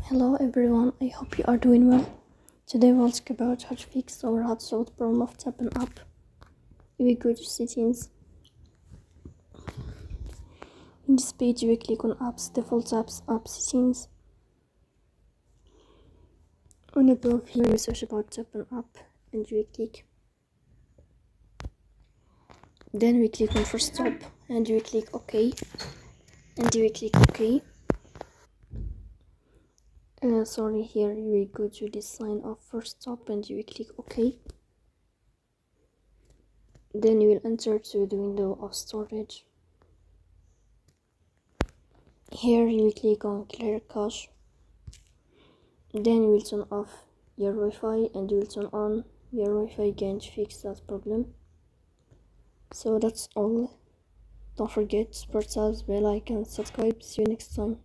Hello everyone, I hope you are doing well. Today we'll talk about how to fix or how to solve the problem of Tapon app. We go to settings. In this page we click on apps, default apps, app settings. On above here we search about Tapon app and we click. Then we click on first stop and we click OK. And we click OK. Here we go to this sign of first stop and we click OK. Then you will enter to the window of storage. Here you will click on clear cache. Then you will turn off your Wi-Fi and you will turn on your Wi-Fi again to fix that problem. So that's all. Don't forget to press the bell icon, subscribe. See you next time.